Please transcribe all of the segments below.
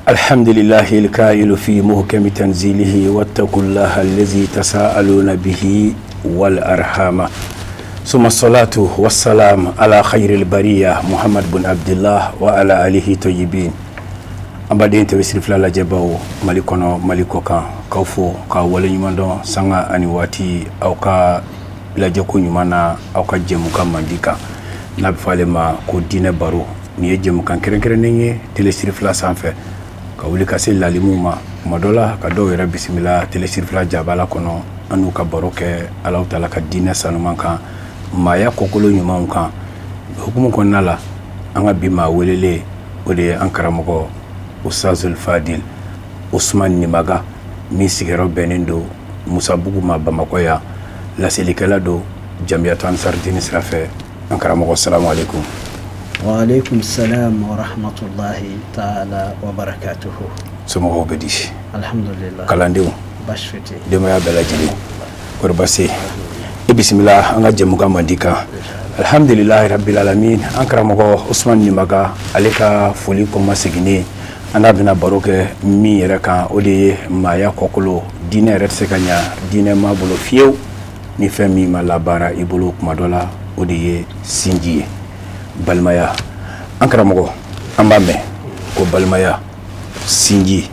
الحمد لله الكائل في محكم تنزيله واتقوا الله الذي تساءلون به والأرحام ثم الصلاة والسلام على خير البرية محمد بن عبد الله وعلى آله طيبين أبدين توسير فلا جباو مالكونا مالكوكا كوفو كاولي نيماندو سانغا أنيواتي أو كا لجاكو نيمانا أو كا جيموكا مانديكا نابفالما كو دين بارو نيه جيموكا كرنكرنيني تلسير فلا سانفه kawuli ka se lalimuma madola ka do yera bismillah telesir fla jabala kono anu ka baroke Allah taala ka dina sanuman kan maya kokolo nyuma kan hukumu konna la anga bima welele ode ankaramo Ustazul Fadil Usman Nimaga mi sigero benendo Musa Buguma Bamakoya la selikala do Jamiyatu Ansar Din Israfe ankaramo assalamu alaikum. وعليكم السلام ورحمة الله تعالى وبركاته. سمو بدي. الحمد لله. كلانديو. بشفتي. دم يا بلاجلي. كرباسي. بسم الله أنا جمعة مديكا. الحمد لله رب العالمين. أنكرمكو عثمان نيماغا عليك فوليكم مسجني. أنا بنا باروك مي ركا أودي ما يا كوكلو دين رتسكانيا دين ما بلو فيو نفهمي ما لابارا يبلو كمادولا أودي سينجي. Balmaya ankaramogo ambame ko balmaya sinji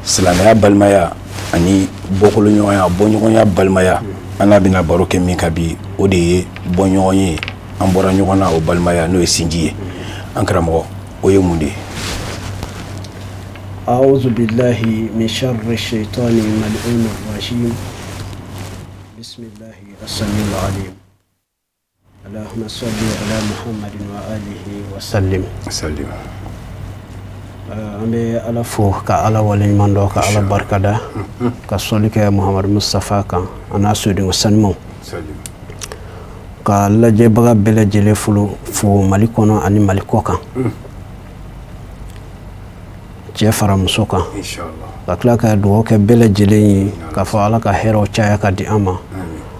salamaya balmaya ani bokolo nyoya bonyoya balmaya ana bina baroke min kabi ode bonyoye ambora nyona o balmaya no sinji ankaramogo oye munde أعوذ بالله من شر الشيطان الملعون الرجيم بسم الله السميع العليم اللهم صل على محمد وآله وسلم. سلم. أمي على فوق كعلى ولي مندو كعلى بركة كسولك محمد مصطفى كان أنا سودي وسلمو. سلم. كعلى جبرا بلا جل فو مالكونا أني مالكوكا. جفر مسوكا. إن شاء الله. كلا كدوك بلا جلني كفعلا كهيرو شايا كدي أما.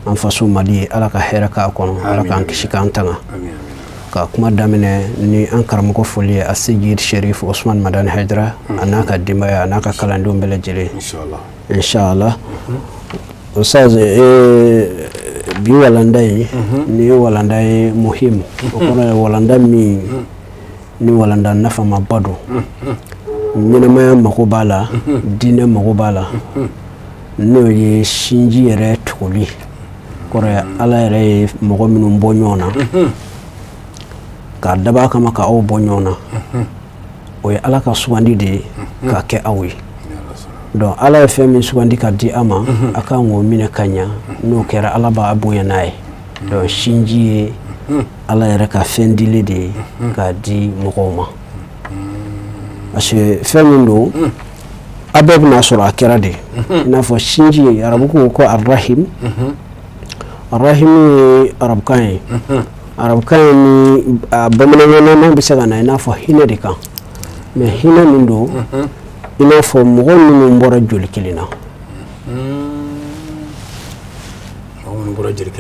anfaso mali ala ka hera ka kono ala ka kishika antanga ka kuma damine ni an karamo foli asijid sharif Usman Madan Haidara anaka dimaya anaka kalando mbele jele inshallah ustaz bi walandai ni walandai muhimu kono walanda mi ni walanda nafa mabado mina maya makobala dine makobala no ye shinji yere tukuli kore ala yere mogo minnu bɔ ɲɔgɔn na ka daba kama ka aw bɔ ɲɔgɔn na o ye ala ka sugandi de ka kɛ aw ye donc ala ye fɛn min sugandi ka di a ma a ka ŋ'o minɛ ka ɲa n'o kɛra ala b'a bonya n'a ye donc sinji ye ala yɛrɛ ka fɛn dili de ye ka di mɔgɔw ma parce que fɛn min don a bɛɛ bɛna sɔrɔ a kɛra de i n'a fɔ sinji ye arabu ko arrahim Arrahim Arabkan Arabkan ni bamanankan bisa kana ina fɔ hinɛ de kan mais hinɛ min do ina fɔ mɔgɔ minnu bɔra joli kelen na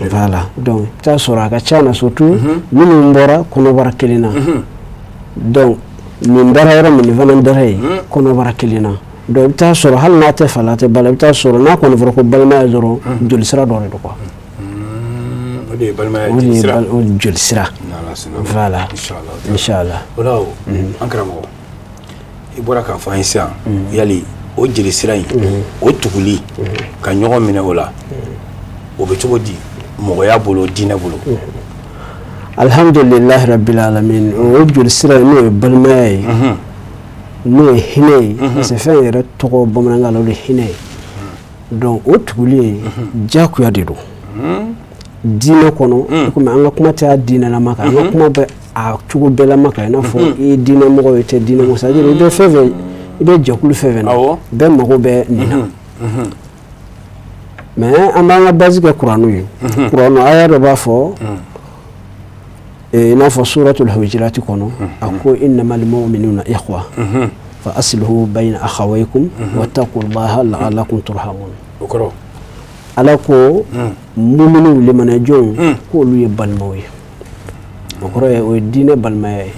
voilà donc ta sɔrɔ a ka ca na surtout minnu bɔra kɔnɔbara kelen na donc min dara yɔrɔ min fana dara ye kɔnɔbara kelen na donc i bɛ taa sɔrɔ hali n'a tɛ fala tɛ bala i bɛ taa sɔrɔ n'a kɔni fɔra ko balimaya dɔrɔn joli sira dɔ de do quoi joli sira voilà inshallah wala ankaramo ibora ka fa insa yali o jeli sira yi o tuguli ka ɲɔgɔn minɛ o la o bɛ cogo di mɔgɔya bolo diinɛ bolo alhamdulillah rabbil alamin o joli sira n'o ye balimaya ye n'o ye hinɛ ye c'est fɛn yɛrɛ tɔgɔ bamanankan la o de hinɛ ye donc o tuguli ye jakuya de do diinɛ kɔnɔ comme an ka kuma tɛ diinɛ lama kan an ka kuma bɛ a cogo bɛɛ lama kan i n'a fɔ i ye diinɛ mɔgɔ ye tɛ diinɛ mɔgɔ c'est à dire i bɛ fɛn fɛn i bɛ jɛkulu fɛn fɛn na bɛɛ mago bɛ nin na mais an b'an ka base kɛ kuranu ye kuranu aya dɔ b'a fɔ i n'a fɔ suratul hujurati kɔnɔ a ko innamal mu'minuna ikhwa fa aslihu bayna akhawaykum wattaqullaha la'allakum turhamun o kɔrɔ ala ko muminu limana jon ko lu ye balmaw ye o kɔrɔ ye o ye diinɛ balimaya ye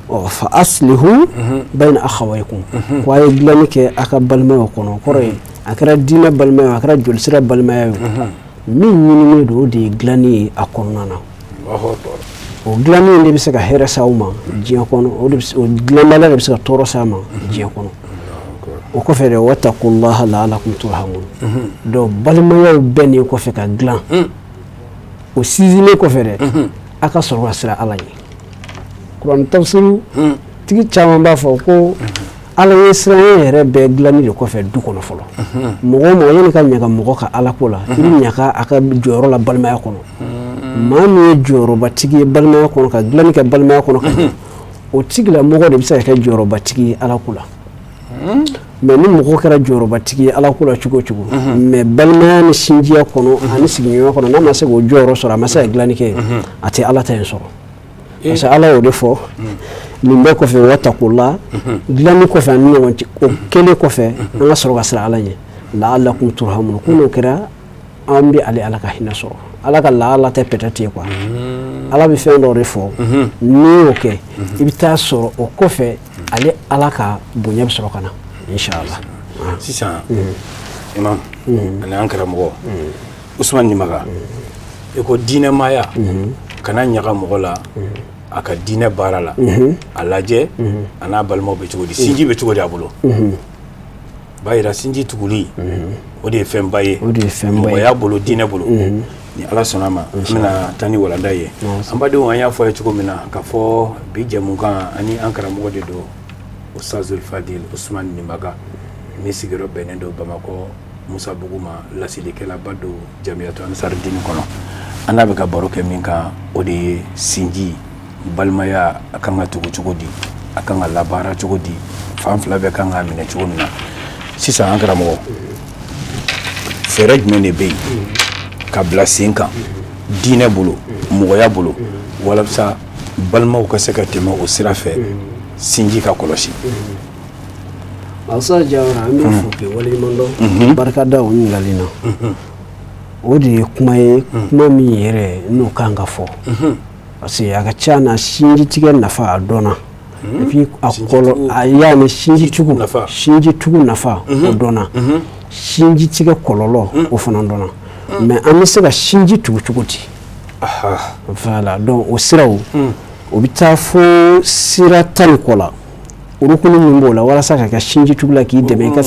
fa aslihu bayna akhawaykum ko ay glani ke aka balma ko no kore akara dina balma akara julsira balma min ni do de glani akonnana o glani ne bisa ka hera sawma jiya kono o glani la bisa ka toro sama jiya kono o ko fere wattaqullaha la'allakum turhamun do balma yo beni ko fe ka glan o sizine ko fere aka sorwa sira alaye Quran tafsiru tigi caman b'a fɔ ko ala ye siran yɛrɛ bɛɛ dilanni de kɔfɛ du kɔnɔ fɔlɔ mɔgɔ o mɔgɔ yani ka ɲaga mɔgɔ ka ala ko la i bɛ ɲaga a ka jɔyɔrɔ la balimaya kɔnɔ maa min ye jɔyɔrɔbatigi ye balimaya kɔnɔ ka dilanni kɛ balimaya kɔnɔ ka ɲɛ o tigila mɔgɔ de bɛ se ka kɛ jɔyɔrɔbatigi ye ala ko la mais ni mɔgɔ kɛra jɔyɔrɔbatigi ye ala ko la cogo o cogo mais balimaya ni sinjiya kɔnɔ ani sigiɲɔgɔnya kɔnɔ n'a ma se k'o jɔyɔrɔ sɔrɔ a ma se ka dilanni kɛ a tɛ ala ta in sɔrɔ parce que ala y'o de fɔ nin bɛɛ kɔfɛ wattaqullaha dilanni kɔfɛ ani ɲɔgɔn cɛ o kelen kɔfɛ an ka sɔrɔ ka siran ala ɲɛ la'allakum turhamun ko n'o kɛra an bɛ ala ka hinɛ sɔrɔ ala ka la'ala tɛ peut-être ye quoi ala bɛ fɛn dɔ de fɔ n'i y'o kɛ i bɛ taa sɔrɔ o kɔfɛ ale ala ka bonya bɛ sɔrɔ ka na inshallah sisan imam ani an karamɔgɔ Usman Nimaga i ko diinɛmaya kana ɲaga mɔgɔ la a ka diinɛ baara la a lajɛ a n'a balimaw bɛ cogo di sinji bɛ cogo di a bolo b'a yira sinji tuguli o de ye fɛnba ye mɔgɔya bolo diinɛ bolo ni ala sɔnna ma n bɛna taa ni walanda ye an badenw an y'a fɔ ye cogo min na ka fɔ bi jɛmukan ani an karamɔgɔ de don Ustazul Fadil Usman Nimaga min sigiyɔrɔ bɛnnen don Bamakɔ Musabugu ma lasilikɛlaba don Jamiyatu Ansar Dine kɔnɔ an n'a bɛ ka baro kɛ min kan o de ye sinji balimaya a kan ka tugu cogo di a kan ka labaara cogo di fan fila bɛɛ kan ka minɛ cogo min na sisan an karamɔgɔ fɛɛrɛ jumɛn de bɛ yen ka bila sen kan diinɛ bolo mɔgɔya bolo walasa balimaw ka se ka tɛmɛ o sira fɛ sinji ka kɔlɔsi Alsa Jawara an bɛ fo k'i waleɲuman dɔn barika da o ɲininkali na o de ye kuma ye kuma min yɛrɛ n'o kan ka fɔ parce que a ka ca na sinji tigɛ nafa a dɔnna et puis a kɔlɔ a y'a ni sinji tugu nafa o dɔnna sinji tigɛ kɔlɔlɔ o fana dɔnna mais an bɛ se ka sinji tugu cogo di voilà donc o siraw o bɛ taa fo sira tan ni kɔ la urukuni min b'o la walasa ka kɛ sinji tugu la k'i dɛmɛ i ka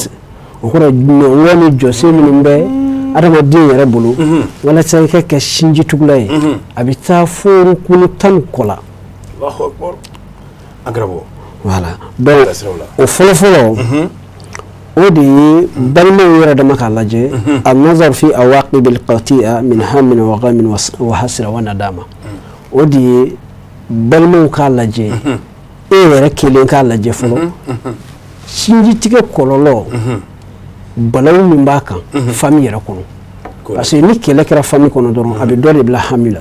o kɔrɔ ɲɔgɔn ni jɔsen minnu bɛ adamaden yɛrɛ bolo walasa i ka kɛ sinji tugula ye a bɛ taa fo urukuni tan ni kɔ la voilà donc o fɔlɔfɔlɔ o de ye balimaw yɛrɛ dama k'a lajɛ an-nazar fi awaqib al-qati'a min hammin wa ghammin wa hasra wa nadama o de ye balimaw k'a lajɛ e yɛrɛ kelen k'a lajɛ fɔlɔ sinji tigɛ kɔlɔlɔ balawu min b'a kan famille yɛrɛ kɔnɔ parce que ni kɛlɛ kɛra famille kɔnɔ dɔrɔn a bɛ dɔ de bila hami la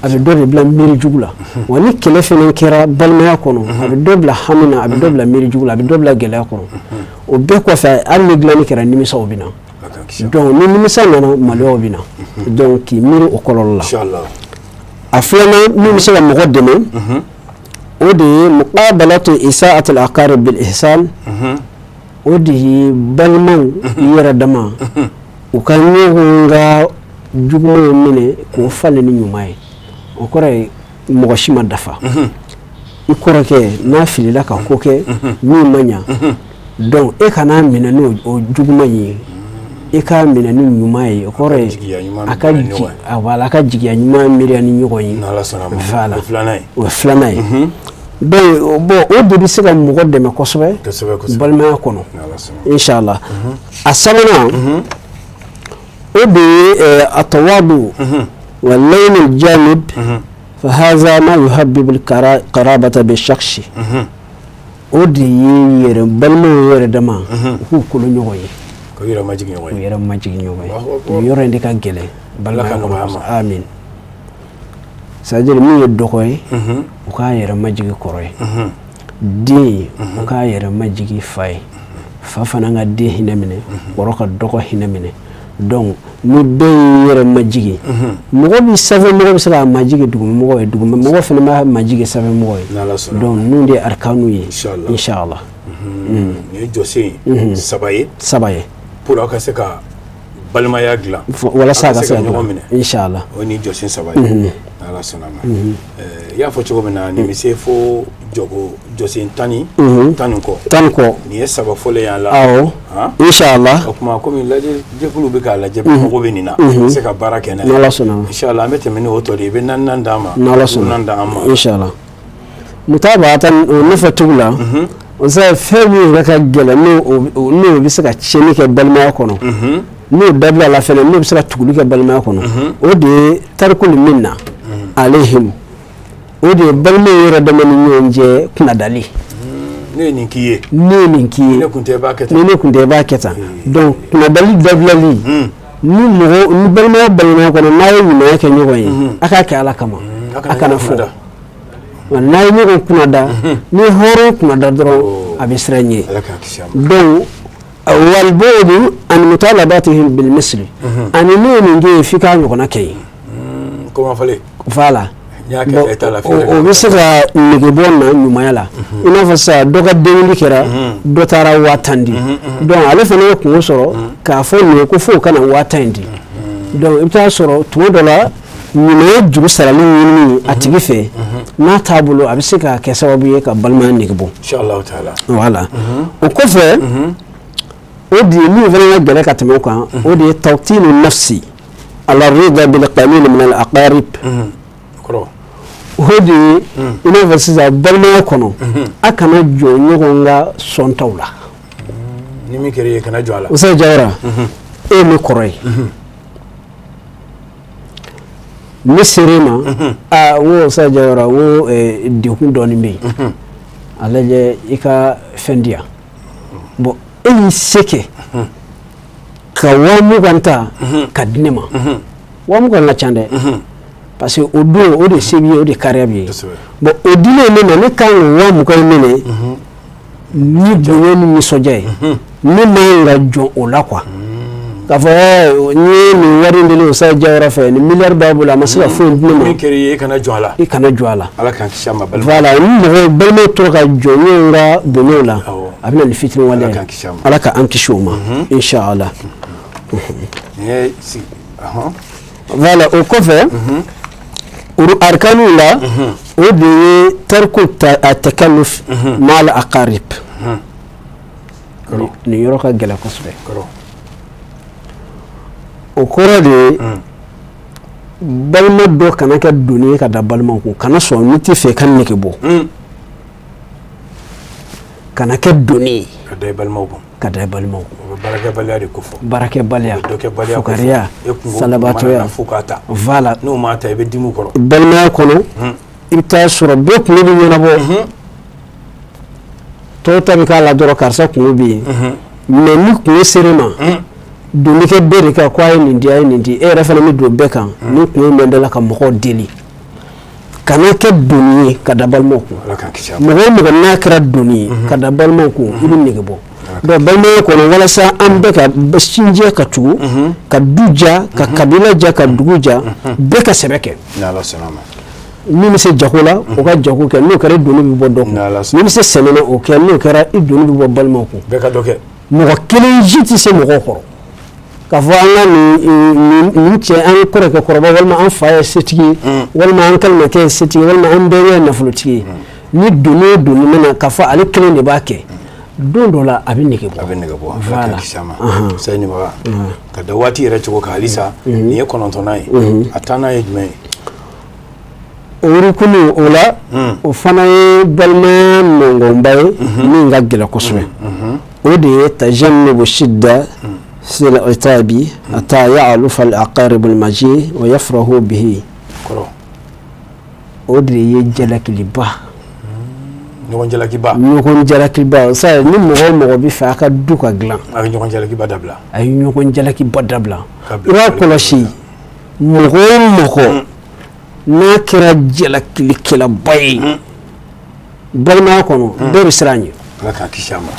a bɛ dɔ de bila miiri jugu la wa ni kɛlɛ fɛnɛ kɛra balimaya kɔnɔ a bɛ dɔ bila hami na a bɛ dɔ bila miiri jugu la a bɛ dɔ bila gɛlɛya kɔnɔ o bɛɛ kɔfɛ hali ni dilanni kɛra nimisaw bɛ na donc ni nimisa nana maloyaw bɛ na donc k'i miiri o kɔlɔlɔ la a filanan min bɛ se ka mɔgɔ dɛmɛ o de ye muqabalatu isa'atil aqarib bil ihsan o de ye balimaw yɛrɛ dama u ka ɲɔgɔn ka jugumanw minɛ k'o falen ni ɲuman ye o kɔrɔ ye mɔgɔ si ma dafa i kɔrɔkɛ n'a filila ka ko kɛ min ma ɲa donc e kana minɛ n'o juguman ye e k'a minɛ ni ɲuman ye o kɔrɔ ye a ka jigiya ɲuman miiriya ni ɲɔgɔn ye voilà o ye filanan ye donc bon o de bɛ se ka mɔgɔ dɛmɛ kosɛbɛ balimaya kɔnɔ inshallah a sabanan o de ye atawadu wa layn al-janib fa hadha ma yuhabbibu al-qarabata bi shakhsi o de ye yɛrɛ balimaw yɛrɛ dama k'u kolo ɲɔgɔn ye ko yɛrɛ majigi ɲɔgɔn ye o yɔrɔ in de ka gɛlɛn balimaya kɔnɔ amin c'est-à-dire min ye dɔgɔ ye o k'a yɛrɛ majigi kɔrɔ ye den o k'a yɛrɛ majigi fa ye fa fana ka den hinɛ minɛ kɔrɔ ka dɔgɔ hinɛ minɛ donc ni bɛɛ yɛrɛ majigi mɔgɔ bi sanfɛ mɔgɔ bɛ se ka majigi dugumɔgɔ ye dugumɔgɔ fana ma majigi sanfɛ mɔgɔ ye donc ninnu de ye arkanu ye inshallah ni jɔsen saba ye pour aw ka se ka balimaya dilan walasa a ka se ka ɲɔgɔn minɛ inshallah o ni jɔsen saba ye ala sɔnna ma i y'a fɔ cogo min na nin bɛ se fo jɔsen tan ni kɔ nin ye saba fɔlen y'an la awɔ inshallah o kuma komi lajɛjɛkulu bɛ k'a lajɛ mɔgɔ bɛ nin na bɛ se ka baara kɛ n'a ye n'ala sɔnna ma inshallah an bɛ tɛmɛ ni o tɔ de ye i bɛ naaninan d'an ma n'ala sɔnna d'an ma inshallah mutaba'atan ne fɛ tugu la o sɛ fɛn min yɛrɛ ka gɛlɛn n'o bɛ se ka tiɲɛni kɛ balimaya kɔnɔ n'o dabila la fɛnɛ n'o bɛ se ka tuguli kɛ balimaya kɔnɔ o de ye tarikul minna alehim o de ye balima yɛrɛ dama ni ɲɔgɔn cɛ kunnadali ne ye nin k'i ye ne kun tɛ i b'a kɛ tan donc kunnadali dabilali ni balimaya kɔnɔ n'a ye ɲumanya kɛ ɲɔgɔn ye a k'a kɛ ala kama a kana fɔ n'a ye ɲɔgɔn kunnada ni hɔrɔn kunnada dɔrɔn a bɛ siran ɲɛ donc walbɔdu ani mutalabatihi bil misli ani ne ye nin kɛ f'i k'a ɲɔgɔnna kɛ ye voilà o bɛ se ka nege bɔ na ɲumanya la i n'a fɔ sisan dɔ ka delili kɛra dɔ taara 50 di donc ale fana ye kungo sɔrɔ k'a fɔ nin ye ko fo kana 50 di donc i bɛ taa sɔrɔ tuma dɔ la ɲumanya juru sarali ɲinini a tigi fɛ n'a t'a bolo a bɛ se ka kɛ sababu ye ka balimaya nege bɔ inshallah taala voilà o kɔfɛ o de ye min fana ka gɛlɛ ka tɛmɛ o kan o de ye tawtinu nafsi ala rida bil qalil min al aqarib o de ye i n'a fɔ sisan balimaya kɔnɔ a kana jɔ ɲɔgɔn ka sɔntaw la ni min kɛra ye kana jɔ a la Usain Jawara e ye ne kɔrɔ ye ne ser'e ma n ko Usain Jawara n ko dekun dɔɔnin bɛ yen a lajɛ i ka fɛn di yan bon e y'i se kɛ ka 20,000 ta ka di ne ma 20,000 ka ca dɛ parce que o don o de se b'i ye o de kariya b'i ye bon o dilen ne ma ne kan ka 20,000 minɛ ni bonya ni nisɔndiya ye ne man ka jɔn o la quoi k'a fɔ n ye nin wari in deli Usain Jawara fɛ nin miliyari b'a bolo a ma se ka foyi di ne ma min kɛra i ye i kana jɔ a la i kana jɔ a la ala k'an kisi a ma voilà ni mɔgɔ balimaw tora ka jɔ ɲɔgɔn ka bonyaw la a bɛ na ni fitiri wale ye ala k'an kisi o ma inshallah voilà o kɔfɛ arkanu la o de ye tariku takalluf mal aqarib nin yɔrɔ ka gɛlɛn kosɛbɛ o kɔrɔ de ye balima dɔ kana kɛ doni ye ka da balimaw kun kana sɔn n'i tɛ fɛ ka nege bɔ kana kɛ doni ye ka da i balimaw kun baarakɛbaliya de ko fɔ baarakɛbaliya fukariya salabatɔya voilà n'o ma ta i bɛ dimi kɔrɔ balimaya kɔnɔ i bɛ taa sɔrɔ bɛɛ kungo bɛ ɲɛnabɔ tɔw ta bɛ k'a la dɔrɔn karisa kungo bɛ yen mais ni kungo ser'e ma doni kɛ bɛɛ de kan ko a ye nin di a ye nin di e yɛrɛ fana bɛ don bɛɛ kan ni kungo bɛ da la ka mɔgɔw deli kana kɛ doni ye ka da balimaw kun mɔgɔ o mɔgɔ n'a kɛra doni ye ka da balimaw kun i bɛ nege bɔ donc balimaya kɔnɔ walasa an bɛɛ ka sinjiya ka tugu ka du ja ka kabila ja ka dugu ja bɛɛ ka sɛbɛ kɛ min bɛ se jago la o ka jago kɛ n'o kɛra i doni bɛ bɔ dɔ kun min bɛ se sɛnɛ na o kɛ n'o kɛra i doni bɛ bɔ balimaw kun mɔgɔ kelen ji tɛ se mɔgɔw kɔrɔ k'a fɔ an ka nin cɛ an kɔrɔkɛ kɔrɔba walima an fa ye setigi ye walima an kalimakɛ ye setigi ye walima an bɛɛ ye nafolotigi ye ni doni o doni mana k'a fɔ ale kelen de b'a kɛ don dɔ la a bɛ nege bɔ voilà Seyni Baba ka da waati yɛrɛ cogo kan halisa nin ye 9nan ye a 10nan ye jumɛn ye o rukunu o la o fana ye balimaya nɔngɔnba ye min ka gɛlɛn kosɛbɛ o de ye tajannubu shidda fil itabi hatta ya'lufa al-aqarib al-maji wa yafrahu bihi o de ye jalakiliba ɲɔgɔn jalakiba sa ni mɔgɔ o mɔgɔ bɛ fɛ a ka du ka dilan a ye ɲɔgɔn jalakiba dabila a ye ɲɔgɔn jalakiba dabila i b'a kɔlɔsi mɔgɔ o mɔgɔ n'a kɛra jalakilikɛlaba ye balimaya kɔnɔ bɛɛ bɛ siran a ɲɛ ala k'a kisi a ma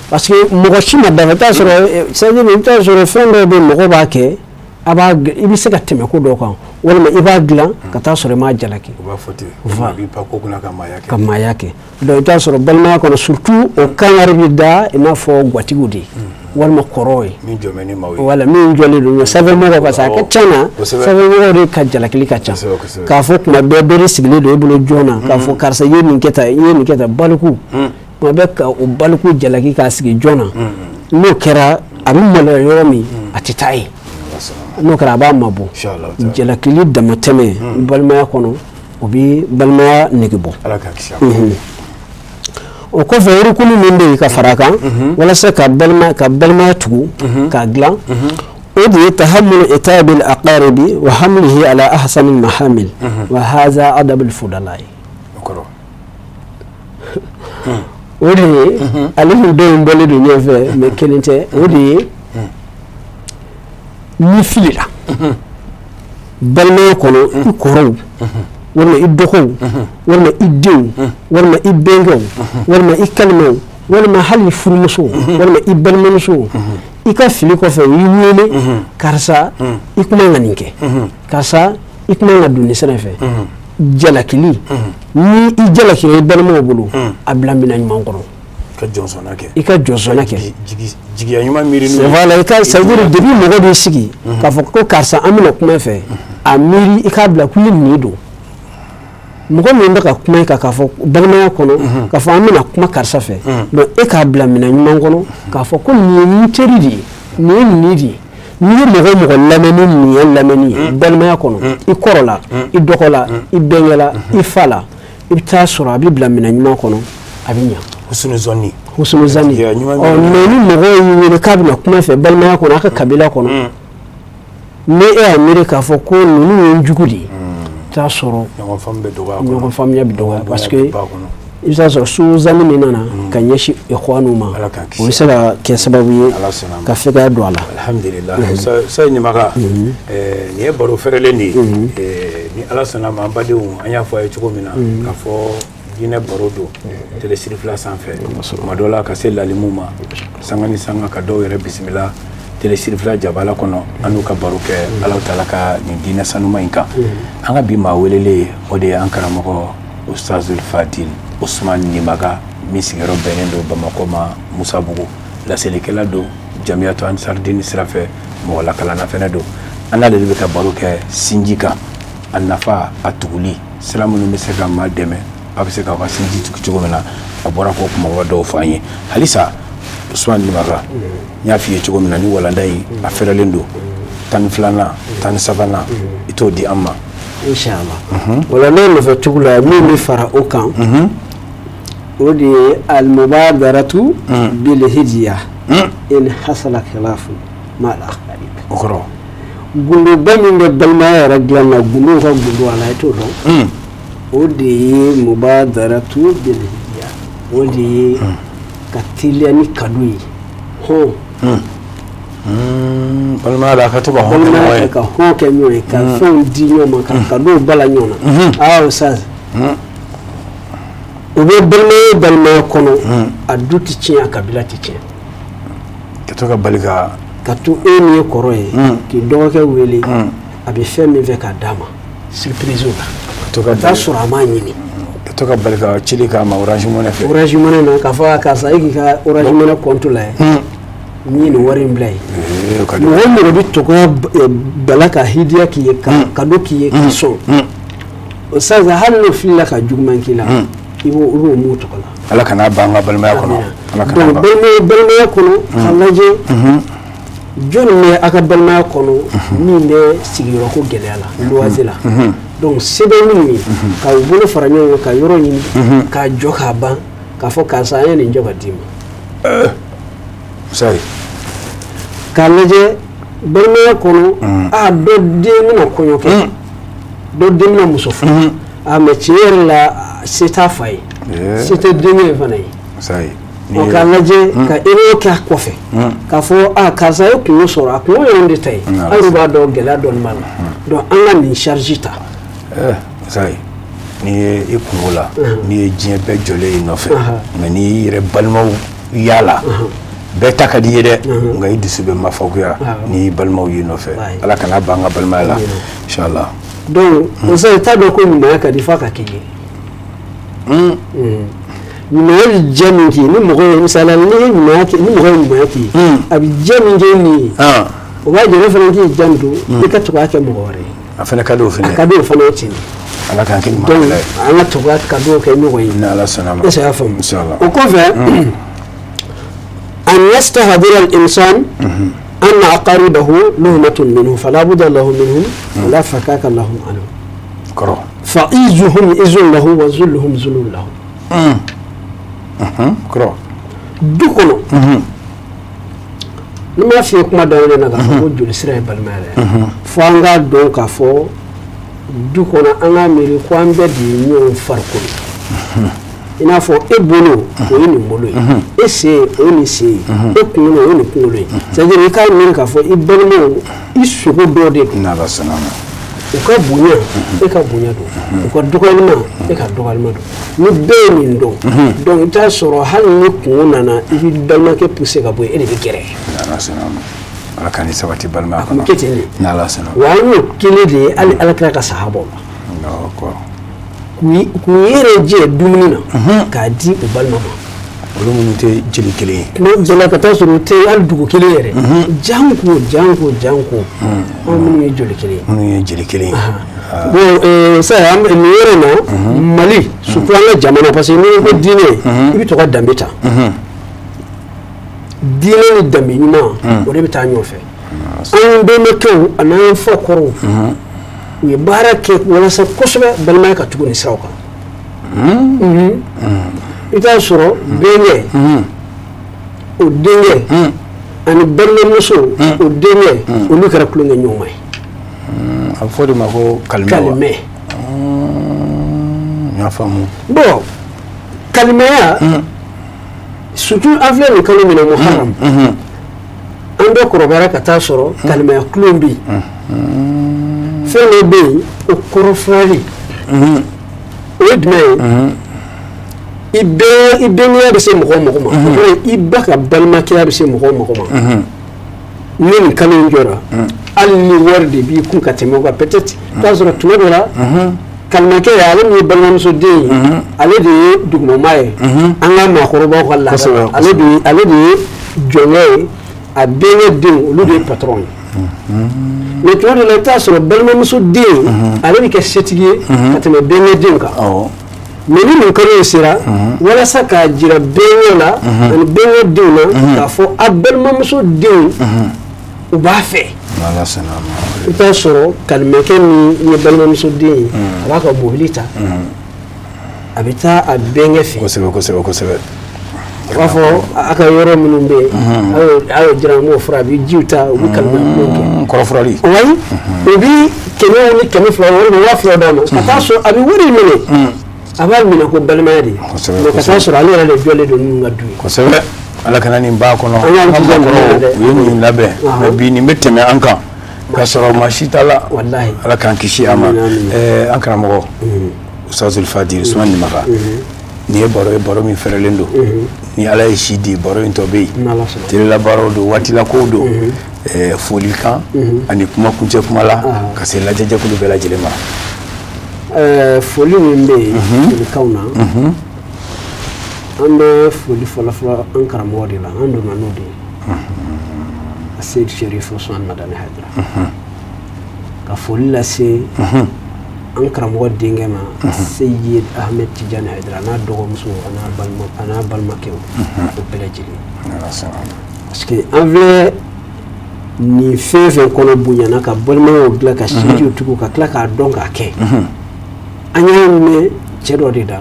parce que mɔgɔ si ma dafa t'a sɔrɔ c'est-à-dire i t'a sɔrɔ fɛn dɔw bɛ mɔgɔ b'a kɛ a b'a i bɛ se ka tɛmɛ ko dɔw kan walima i b'a dilan ka taa sɔrɔ i m'a jalaki u b'a fɔ ten a b'i pan ko kunna ka maaya kɛ donc i t'a sɔrɔ balimaya kɔnɔ surtout o kangari bɛ da i n'a fɔ gwatigiw de walima kɔrɔw ye min jɔmɛ ni maaw ye voilà min jɔlen don sɛbɛnmɔgɔ parce que a ka ca na sɛbɛnmɔgɔ de ka jalakili ka ca k'a fɔ kuma bɛɛ dɔ de sigilen don i bolo joona k'a fɔ karisa i ye nin kɛ tan i ye nin kɛ tan baliku kuma bɛɛ ka o baliku jalaki k'a sigi joona n'o kɛra a bɛ maloya yɔrɔ min a tɛ taa ye n'o kɛra a b'a mabɔ jalakili damatɛmɛ balimaya kɔnɔ o bɛ balimaya nege bɔ o kɔfɛ rukunu min bɛ yen ka fara a kan walasa ka balimaya tugu k'a dilan o de ye tahammulu itabil aqaribi wa hamlihi ala ahsani mahamil wa hadha adabul fudala ye o de ye ale ni dɔw bɔlen don ɲɛfɛ mais kelen tɛ o de ye ni filila balimaya kɔnɔ i kɔrɔw walima i dɔgɔw walima i denw walima i bɛnkɛw walima i kalimaw walima hali furumusow walima i balimamusow i ka fili kɔfɛ u y'i wele karisa i kuma ka nin kɛ karisa i kuma ka don nin sira fɛ jalakili ni i jalakila i balimaw bolo a bila mina ɲuman kɔrɔ i ka jɔnsɔnna kɛ jigiya ɲuman miiri c'est voilà i ka c'est à dire depuis mɔgɔ b'i sigi k'a fɔ ko karisa an bɛna kuma fɛ a miiri i k'a bila ko i nin don mɔgɔ min bɛ ka kuma i kan k'a fɔ balimaya kɔnɔ k'a fɔ an bɛna kuma karisa fɛ donc e k'a bila minɛn ɲuman kɔnɔ k'a fɔ ko nin ye n teri de ye nin ye nin de ye n'i ye mɔgɔ mɔgɔ lamɛnni nin ye lamɛnni ye balimaya kɔnɔ i kɔrɔ la i dɔgɔ la i bɛnkɛ la i fa la i bɛ taa sɔrɔ a bɛ bila minɛn ɲuman kɔnɔ a bɛ ɲa husunu zanni mais ni mɔgɔ y'i wele k'a bɛna kuma fɛ balimaya kɔnɔ a ka kabila kɔnɔ ni e y'a miiri k'a fɔ ko ninnu ye n jugu de ye t'a sɔrɔ ɲɔgɔn faamuya bɛ dɔgɔya parce que i bɛ taa sɔrɔ suzanni min nana ka ɲɛsin ikhwanu ma o bɛ se ka kɛ sababu ye ka fɛgɛya don a la alhamdulillah sa ɲamakala nin ye baro fɛrɛlen de ye ni ala sɔnna ma an badenw an y'a fɔ a ye cogo min na k'a fɔ jinɛ baro don télésirifila sanfɛ tuma dɔ la ka se lalimu ma sanga ni sanga ka dɔw yɛrɛ bisimila télésirifila jabala kɔnɔ an n'u ka baro kɛ ala taala ka nin diinɛ sanuma in kan an ka bi maa welele o de ye an karamɔgɔ ustazul fadil usman nimaga min sigiyɔrɔ bɛnnen don bamakɔ ma musabugu laselikɛla don jamiyatu ansar dini sira fɛ mɔgɔ lakalana fɛnɛ don an n'ale de bɛ ka baro kɛ sinji kan a nafa a tuguli sira minnu bɛ se ka maa dɛmɛ a bɛ se k'aw ka sinji tugu cogo min na a bɔra ko kumaba dɔw fɔ an ye halisa usman nimaga n y'a f'i ye cogo min na ni walanda in a fɛrɛlen don 12nan 13nan i t'o di an ma inshallah walanda nɔfɛ tugu la min bɛ fara o kan o de ye almubadaratu bil hidiya in hasala khilafu ma al akhdari o kɔrɔ gundoba min bɛ balimaya yɛrɛ dilan na gundow ka gundo a la i t'o dɔn o de ye mubadaratu bil hidiya o de ye ka teliya ni kado ye hɔn balimaya la a ka to ka hɔn kɛ ɲɔgɔn ye ka hɔn kɛ ɲɔgɔn ye ka fɛnw di ɲɔgɔn ma ka kadow bala ɲɔgɔn na ustaz o bɛ balimaya kɔnɔ a du tɛ tiɲɛ a kabila tɛ tiɲɛ ka to ka bali ka to e min ye kɔrɔ ye k'i dɔgɔkɛ wele a bɛ fɛn min fɛ k'a d'a ma surprise la ka taa sɔrɔ a m'a ɲini ka to ka bali ka cili k'a ma orange money fɛ orange money na k'a fɔ karisa e k'i ka orange money compte la n'i ye nin wari in bila ye mɔgɔ mɔgɔ bɛ tɔgɔ bala ka hidiya k'i ye kado k'i ye k'i sɔn o sisan hali n'o filila ka juguman k'i la i b'o mun tɔgɔ la ala kana ban ka balimaya kɔnɔ donc balimaya kɔnɔ k'a lajɛ jɔnni bɛ a ka balimaya kɔnɔ min bɛ sigiyɔrɔ ko gɛlɛya la loyer la donc sɛbɛnni min ka u bolo fara ɲɔgɔn kan ka yɔrɔ ɲini k'a jɔ k'a ban k'a fɔ karisa an ye nin jɔ ka d'i ma sari k'a lajɛ balimaya kɔnɔ dɔ den bɛna kɔɲɔ kɛ dɔ den bɛna muso furu mais tiɲɛ yɛrɛ la se t'a fa ye se tɛ denkɛ ye fana ye k'a lajɛ ka erreur kɛ a kɔfɛ k'a fɔ karisa ye kungo sɔrɔ a kungo y'anw de ta ye an yɛrɛ b'a dɔn gɛlɛya dɔɔni b'a la donc an ka nin charge ta sari n'i ye i kungo la n'i ye diɲɛ bɛɛ jɔlen i nɔfɛ mais n'i yɛrɛ balimaw yala beta ka di yede nga yi disu be mafakuya ni balmaw yi no fe ala kana banga balma la inshallah donc on sait ta do ko ni ka di faka kige ni mo jami ki ni mo ko misala ni ma ki ni mo ko ma ki abi jami je ni o ba je refa ki jandu ni ka to ka ke mo gore afana ka do fene ka do fana tin ala kan kin ma donc ala to ka do ke mo yi na ala sanama inshallah o ko fe أن يستحضر الإنسان أن أقاربه لهمة منه فلا بد له منهم ولا فكاك لهم عنه كرو فإيزهم إذن له وذلهم ذل له كرو دكنا لما في كما دعونا نقول جل سرع بالمال فانغا دونك فو دكنا أنا ميري قام بدي نيون فرقون ina fo e bolo o ni bolo e se o ni se e kunlo o ni kunlo c'est-à-dire ka min ka fo i belmo i sugo do de na la sanama o ka bunya e ka bunya do o ka dogalma e ka dogalma do ni be ni do donc ta soro hal ni kunna na i dalma ke pousser ka boy e de kere na la sanama ala kan sabati balma ko keteni na la sanama wa ni kile de al ka sahabo no ko ku yere je dumuni na ka di o balma ma olu mun te jeli kelen no jela ka tasuru te al dugu kelen yere janko on mun ye joli kelen mun ye jeli kelen bon ça am ni yere na mali surtout la jamana parce que ni ko dine ibi to ka dambeta dine ni dambi nyuma o de bita nyofe an be me ko anan fo koro ye barake wala sa kosbe balma ka tugu ni sawka ita soro benye o denge ani belle muso o denge o lu kara kulunga nyomay am fodi ma ko kalme ya famu bon kalme ya surtout afle ni kalme ni muharram ando ko baraka ta soro kalme ya kulumbi fele be o korofali odme ibe ni ya se mo ma iba ka balma ki ya se mo ma ni kanin jora alli warde bi kun ka temo ga peut-être tazura tunola kalma ke ya ni balma so de ale de dugmo mai anga ma khoroba khalla ale de jonge a benye din lu de patron mais tu vois le tas sur balma so de ale ke setige ka temo benye din ka mais ni ko sira wala saka jira benye la benye din la ka fo abelma so de o ba fe wala sanama ita soro kalme ke ni balma so de aba ka bobilita abita abenye fe ko sebe wafo aka yoro munumbe ayo jira mo fra bi jiuta o bi kalme ko frali way o bi kene ni kene fra woro wa fra dama ata so abi wori mene abal mina ko balma de ko kata soro ali ala jole do ngadu ko sebe ala kana ni ba ko no yini labe bi ni meteme anka ka soro mashita la wallahi ala kan kishi ama an kana mo ustazul fadil suman ni maka ni baro mi ferelendo ni ala shidi baro into be tilla baro do watila ko do folika ani kuma kunje kuma la ka se la jeje ko do bela jelema foli min be kauna anda foli fala an karamo de la ando na no de Sayyid Sharif Usman Madani Haidara ka foli la se an karamo dinga ma Sayyid Ahmed Tidiane Haidara na dogo muso ana balma ke o bela jeli parce que en vrai ni fefe kono bunyana ka balma o gla ka shiji tuku ka kla ka donga ke anya me chedo dida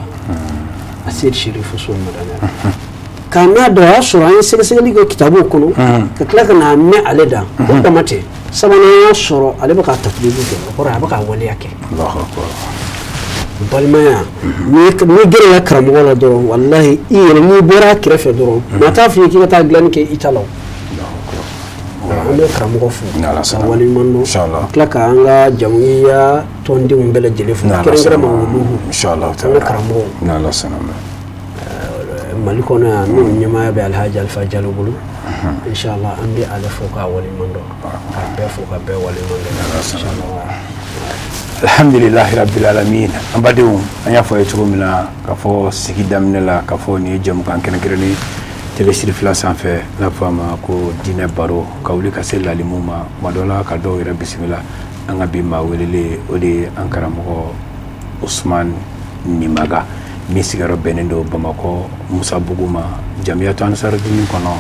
Sayyid Sharif Usman Madani kana da sura yin sele ligo kitabu kono ka kla kana me aleda ko da mate sabana sura ale baka tatbibu ke ko ra baka wali yake Allahu akbar balmaya ni gere ya karamo wala do wallahi ire ni bora kirefe do mata fi ki ta glan ke italo ande karamo ko fu wali mando inshallah kla ka anga jamuya tondi umbele jelefu kere ma wudu inshallah ta karamo na la sanama malikona no nyama be alhaji alfa jalubulu inshallah ambi ala foka wali mando be foka be wali mando inshallah alhamdulillah rabbil alamin ambadum anya fo yeturu mina ka fo sigidamne la ka fo ni jëm kan ken greni tele sirfla san fe la fama ko dina baro ka wuli ka sella limuma madola ka do ira bismillah anga bi ma welele odi ankara mo Usman Nimaga misigaro benendo Bamako Musa Buguma Jamiyatu Ansar Dini kono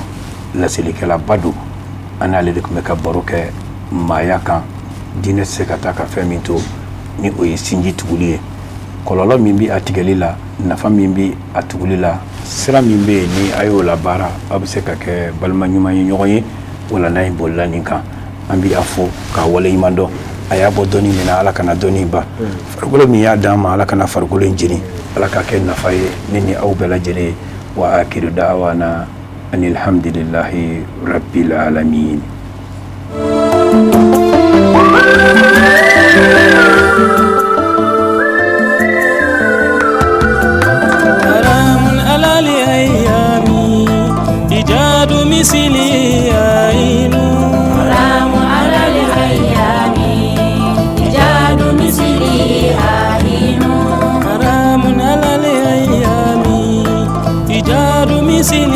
la silikela badu anale de kumeka baroke mayaka dine sekata ka feminto ni oyi sinji tuguliye kololo mimbi atigelila nafa mimbi atugulila sira mimbe ni ayo la bara abseka ke balma nyuma nyoye wala nay bolla ninka ambi afo ka wala imando aya bo doni mina ala kana doni ba fargolo mi ya dama ala kana fargolo injini ala ka ken nafaye nini au bela jene wa akiru da'wana anil hamdulillahi rabbil alamin. haramun alali ayyami ijadu misili ainu haramun alali ayyami ijadu misili ainu haramun alali ayyami ijadu misili